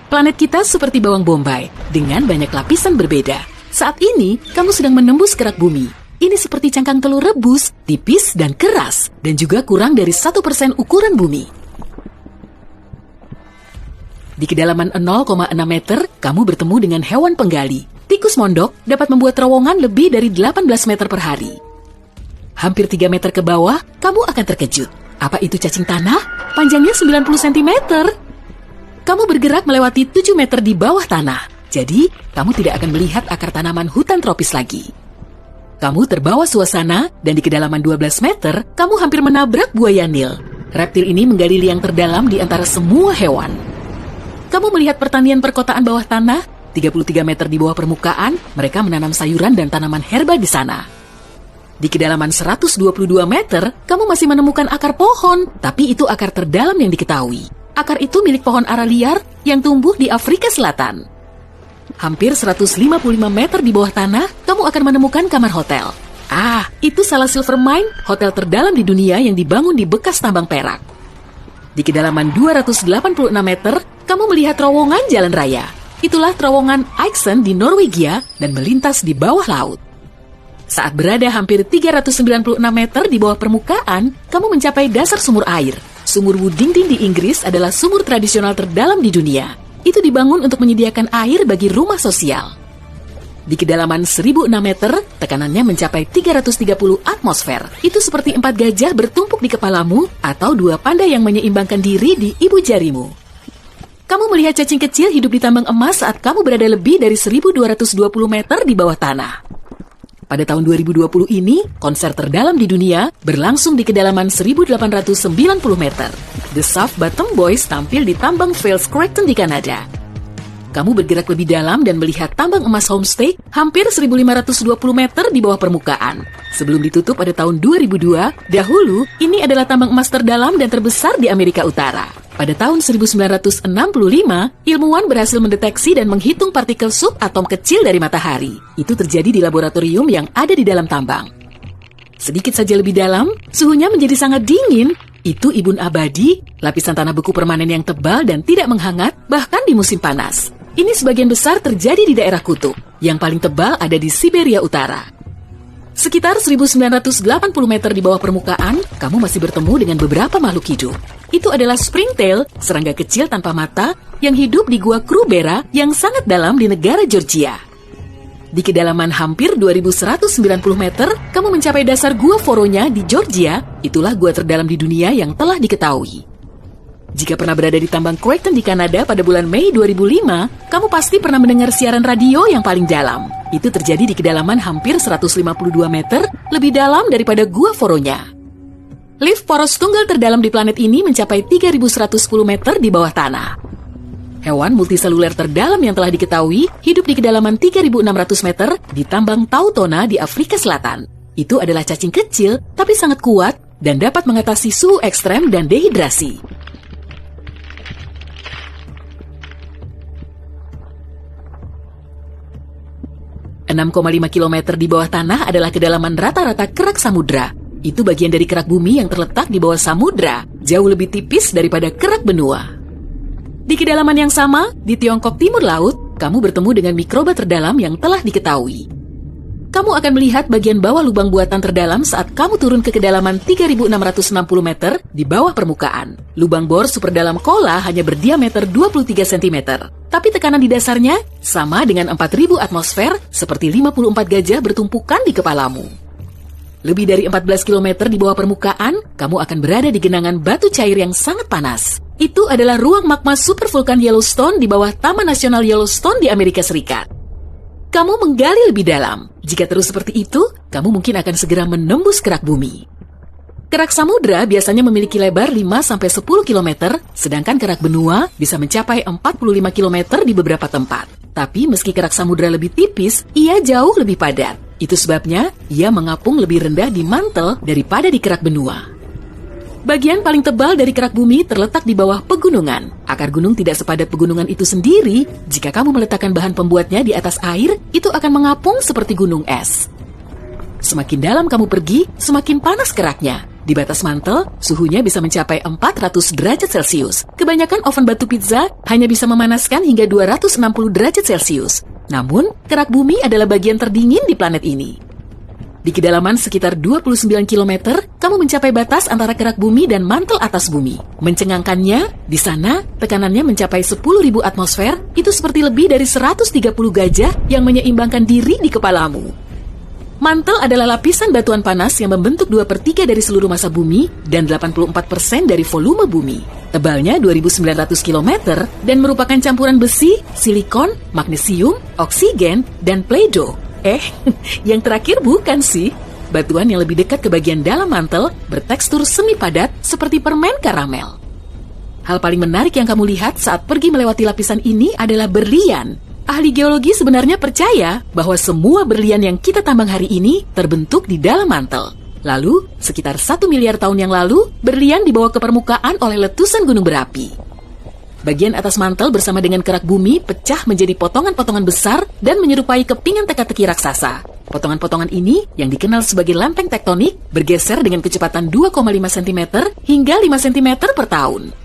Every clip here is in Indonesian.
Planet kita seperti bawang bombay, dengan banyak lapisan berbeda. Saat ini, kamu sedang menembus kerak bumi. Ini seperti cangkang telur rebus, tipis dan keras, dan juga kurang dari 1% ukuran bumi. Di kedalaman 0,6 meter, kamu bertemu dengan hewan penggali. Tikus mondok dapat membuat terowongan lebih dari 18 meter per hari. Hampir 3 meter ke bawah, kamu akan terkejut. Apa itu cacing tanah? Panjangnya 90 cm. Kamu bergerak melewati 7 meter di bawah tanah. Jadi, kamu tidak akan melihat akar tanaman hutan tropis lagi. Kamu terbawa suasana, dan di kedalaman 12 meter, kamu hampir menabrak buaya Nil. Reptil ini menggali liang terdalam di antara semua hewan. Kamu melihat pertanian perkotaan bawah tanah, 33 meter di bawah permukaan, mereka menanam sayuran dan tanaman herba di sana. Di kedalaman 122 meter, kamu masih menemukan akar pohon, tapi itu akar terdalam yang diketahui. Akar itu milik pohon ara liar yang tumbuh di Afrika Selatan. Hampir 155 meter di bawah tanah, kamu akan menemukan kamar hotel. Itu salah silver mine, hotel terdalam di dunia yang dibangun di bekas tambang perak. Di kedalaman 286 meter, kamu melihat terowongan jalan raya. Itulah terowongan Eiksund di Norwegia dan melintas di bawah laut. Saat berada hampir 396 meter di bawah permukaan, kamu mencapai dasar sumur air. Sumur Woodington di Inggris adalah sumur tradisional terdalam di dunia. Itu dibangun untuk menyediakan air bagi rumah sosial. Di kedalaman 1006 meter, tekanannya mencapai 330 atmosfer. Itu seperti 4 gajah bertumpuk di kepalamu atau 2 panda yang menyeimbangkan diri di ibu jarimu. Kamu melihat cacing kecil hidup di tambang emas saat kamu berada lebih dari 1220 meter di bawah tanah. Pada tahun 2020 ini, konser terdalam di dunia berlangsung di kedalaman 1890 meter. The Soft Bottom Boys tampil di tambang Fales Creighton di Kanada. Kamu bergerak lebih dalam dan melihat tambang emas Homestake hampir 1520 meter di bawah permukaan. Sebelum ditutup pada tahun 2002, dahulu ini adalah tambang emas terdalam dan terbesar di Amerika Utara. Pada tahun 1965, ilmuwan berhasil mendeteksi dan menghitung partikel subatom kecil dari matahari. Itu terjadi di laboratorium yang ada di dalam tambang. Sedikit saja lebih dalam, suhunya menjadi sangat dingin. Itu ibun abadi, lapisan tanah beku permanen yang tebal dan tidak menghangat, bahkan di musim panas. Ini sebagian besar terjadi di daerah kutub. Yang paling tebal ada di Siberia Utara. Sekitar 1980 meter di bawah permukaan, kamu masih bertemu dengan beberapa makhluk hidup. Itu adalah springtail, serangga kecil tanpa mata, yang hidup di gua Krubera yang sangat dalam di negara Georgia. Di kedalaman hampir 2190 meter, kamu mencapai dasar gua Voronya di Georgia. Itulah gua terdalam di dunia yang telah diketahui. Jika pernah berada di tambang Creighton di Kanada pada bulan Mei 2005, kamu pasti pernah mendengar siaran radio yang paling dalam. Itu terjadi di kedalaman hampir 152 meter, lebih dalam daripada gua Voronya. Lift poros tunggal terdalam di planet ini mencapai 3110 meter di bawah tanah. Hewan multiseluler terdalam yang telah diketahui hidup di kedalaman 3600 meter di tambang Tautona di Afrika Selatan. Itu adalah cacing kecil, tapi sangat kuat dan dapat mengatasi suhu ekstrem dan dehidrasi. 6,5 km di bawah tanah adalah kedalaman rata-rata kerak samudra. Itu bagian dari kerak bumi yang terletak di bawah samudra, jauh lebih tipis daripada kerak benua. Di kedalaman yang sama, di Tiongkok Timur Laut, kamu bertemu dengan mikroba terdalam yang telah diketahui. Kamu akan melihat bagian bawah lubang buatan terdalam saat kamu turun ke kedalaman 3.660 meter di bawah permukaan. Lubang bor super dalam kola hanya berdiameter 23 cm. Tapi tekanan di dasarnya sama dengan 4.000 atmosfer seperti 54 gajah bertumpukan di kepalamu. Lebih dari 14 km di bawah permukaan, kamu akan berada di genangan batu cair yang sangat panas. Itu adalah ruang magma supervulkan Yellowstone di bawah Taman Nasional Yellowstone di Amerika Serikat. Kamu menggali lebih dalam. Jika terus seperti itu, kamu mungkin akan segera menembus kerak bumi. Kerak samudra biasanya memiliki lebar 5-10 km, sedangkan kerak benua bisa mencapai 45 km di beberapa tempat. Tapi meski kerak samudra lebih tipis, ia jauh lebih padat. Itu sebabnya ia mengapung lebih rendah di mantel daripada di kerak benua. Bagian paling tebal dari kerak bumi terletak di bawah pegunungan. Akar gunung tidak sepadat pegunungan itu sendiri. Jika kamu meletakkan bahan pembuatnya di atas air, itu akan mengapung seperti gunung es. Semakin dalam kamu pergi, semakin panas keraknya. Di batas mantel, suhunya bisa mencapai 400 derajat Celcius. Kebanyakan oven batu pizza hanya bisa memanaskan hingga 260 derajat Celcius. Namun, kerak bumi adalah bagian terdingin di planet ini. Di kedalaman sekitar 29 km, kamu mencapai batas antara kerak bumi dan mantel atas bumi. Mencengangkannya, di sana tekanannya mencapai 10.000 atmosfer, itu seperti lebih dari 130 gajah yang menyeimbangkan diri di kepalamu. Mantel adalah lapisan batuan panas yang membentuk 2/3 dari seluruh massa bumi dan 84% dari volume bumi. Tebalnya 2.900 km dan merupakan campuran besi, silikon, magnesium, oksigen, dan Play-Doh. Yang terakhir bukan sih. Batuan yang lebih dekat ke bagian dalam mantel bertekstur semi padat seperti permen karamel. Hal paling menarik yang kamu lihat saat pergi melewati lapisan ini adalah berlian. Ahli geologi sebenarnya percaya bahwa semua berlian yang kita tambang hari ini terbentuk di dalam mantel. Lalu, sekitar 1 miliar tahun yang lalu, berlian dibawa ke permukaan oleh letusan gunung berapi. Bagian atas mantel bersama dengan kerak bumi pecah menjadi potongan-potongan besar dan menyerupai kepingan teka-teki raksasa. Potongan-potongan ini, yang dikenal sebagai lempeng tektonik, bergeser dengan kecepatan 2,5 cm hingga 5 cm per tahun.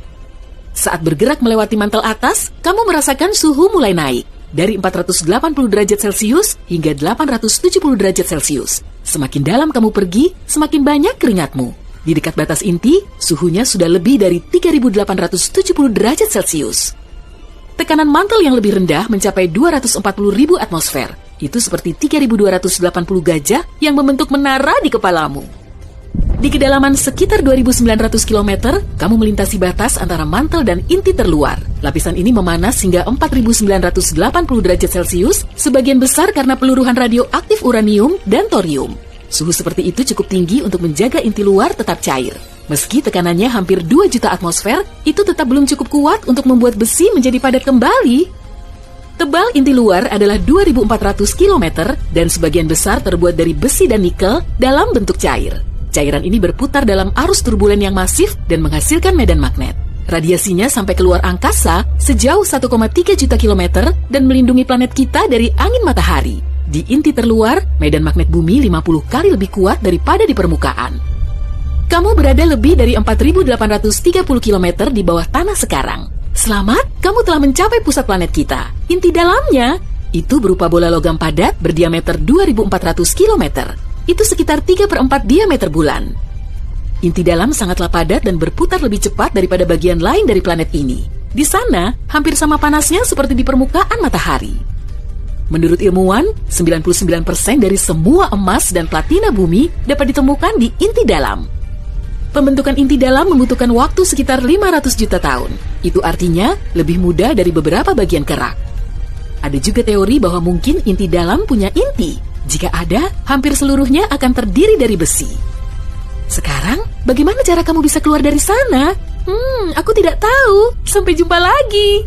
Saat bergerak melewati mantel atas, kamu merasakan suhu mulai naik, dari 480 derajat Celcius hingga 870 derajat Celcius. Semakin dalam kamu pergi, semakin banyak keringatmu. Di dekat batas inti, suhunya sudah lebih dari 3.870 derajat Celcius. Tekanan mantel yang lebih rendah mencapai 240.000 atmosfer. Itu seperti 3.280 gajah yang membentuk menara di kepalamu. Di kedalaman sekitar 2.900 km, kamu melintasi batas antara mantel dan inti terluar. Lapisan ini memanas hingga 4.980 derajat Celcius, sebagian besar karena peluruhan radioaktif uranium dan thorium. Suhu seperti itu cukup tinggi untuk menjaga inti luar tetap cair. Meski tekanannya hampir 2 juta atmosfer, itu tetap belum cukup kuat untuk membuat besi menjadi padat kembali. Tebal inti luar adalah 2.400 km dan sebagian besar terbuat dari besi dan nikel dalam bentuk cair. Cairan ini berputar dalam arus turbulen yang masif dan menghasilkan medan magnet. Radiasinya sampai keluar angkasa sejauh 1,3 juta kilometer dan melindungi planet kita dari angin matahari. Di inti terluar, medan magnet bumi 50 kali lebih kuat daripada di permukaan. Kamu berada lebih dari 4.830 km di bawah tanah sekarang. Selamat, kamu telah mencapai pusat planet kita. Inti dalamnya, itu berupa bola logam padat berdiameter 2.400 km. Itu sekitar 3/4 diameter bulan. Inti dalam sangatlah padat dan berputar lebih cepat daripada bagian lain dari planet ini. Di sana, hampir sama panasnya seperti di permukaan matahari. Menurut ilmuwan, 99% dari semua emas dan platina bumi dapat ditemukan di inti dalam. Pembentukan inti dalam membutuhkan waktu sekitar 500 juta tahun. Itu artinya lebih mudah dari beberapa bagian kerak. Ada juga teori bahwa mungkin inti dalam punya inti. Jika ada, hampir seluruhnya akan terdiri dari besi. Sekarang, bagaimana cara kamu bisa keluar dari sana? Aku tidak tahu. Sampai jumpa lagi.